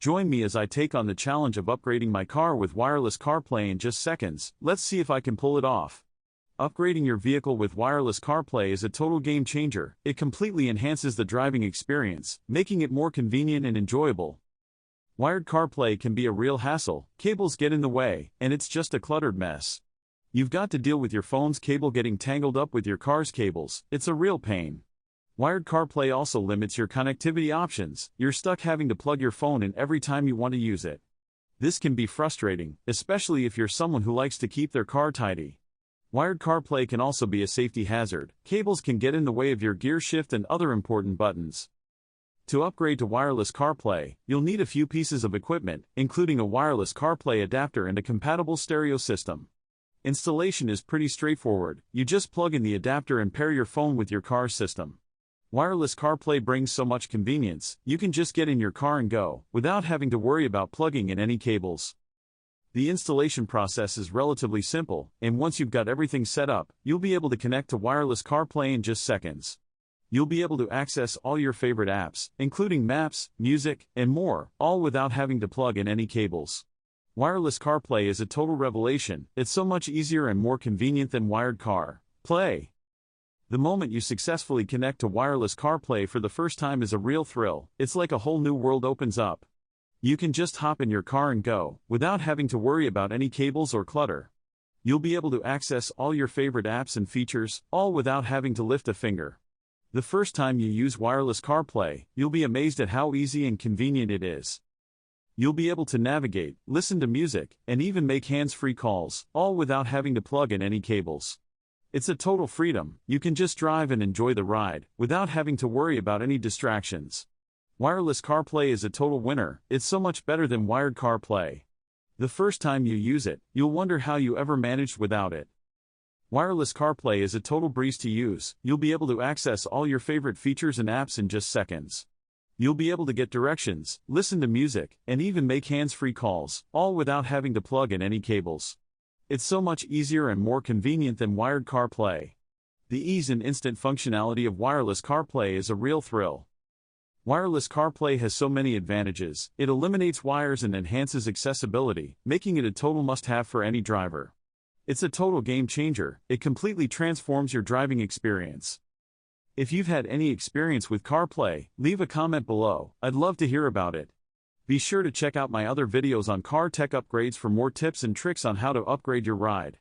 Join me as I take on the challenge of upgrading my car with wireless CarPlay in just seconds. Let's see if I can pull it off. Upgrading your vehicle with wireless CarPlay is a total game changer. It completely enhances the driving experience, making it more convenient and enjoyable. Wired CarPlay can be a real hassle, cables get in the way, and it's just a cluttered mess. You've got to deal with your phone's cable getting tangled up with your car's cables. It's a real pain. Wired CarPlay also limits your connectivity options. You're stuck having to plug your phone in every time you want to use it. This can be frustrating, especially if you're someone who likes to keep their car tidy. Wired CarPlay can also be a safety hazard. Cables can get in the way of your gear shift and other important buttons. To upgrade to wireless CarPlay, you'll need a few pieces of equipment, including a wireless CarPlay adapter and a compatible stereo system. Installation is pretty straightforward. You just plug in the adapter and pair your phone with your car's system. Wireless CarPlay brings so much convenience. You can just get in your car and go, without having to worry about plugging in any cables. The installation process is relatively simple, and once you've got everything set up, you'll be able to connect to wireless CarPlay in just seconds. You'll be able to access all your favorite apps, including maps, music, and more, all without having to plug in any cables. Wireless CarPlay is a total revelation. It's so much easier and more convenient than wired CarPlay. The moment you successfully connect to wireless CarPlay for the first time is a real thrill. It's like a whole new world opens up. You can just hop in your car and go, without having to worry about any cables or clutter. You'll be able to access all your favorite apps and features, all without having to lift a finger. The first time you use wireless CarPlay, you'll be amazed at how easy and convenient it is. You'll be able to navigate, listen to music, and even make hands-free calls, all without having to plug in any cables. It's a total freedom. You can just drive and enjoy the ride, without having to worry about any distractions. Wireless CarPlay is a total winner. It's so much better than wired CarPlay. The first time you use it, you'll wonder how you ever managed without it. Wireless CarPlay is a total breeze to use. You'll be able to access all your favorite features and apps in just seconds. You'll be able to get directions, listen to music, and even make hands-free calls, all without having to plug in any cables. It's so much easier and more convenient than wired CarPlay. The ease and instant functionality of wireless CarPlay is a real thrill. Wireless CarPlay has so many advantages. It eliminates wires and enhances accessibility, making it a total must-have for any driver. It's a total game changer. It completely transforms your driving experience. If you've had any experience with CarPlay, leave a comment below. I'd love to hear about it. Be sure to check out my other videos on car tech upgrades for more tips and tricks on how to upgrade your ride.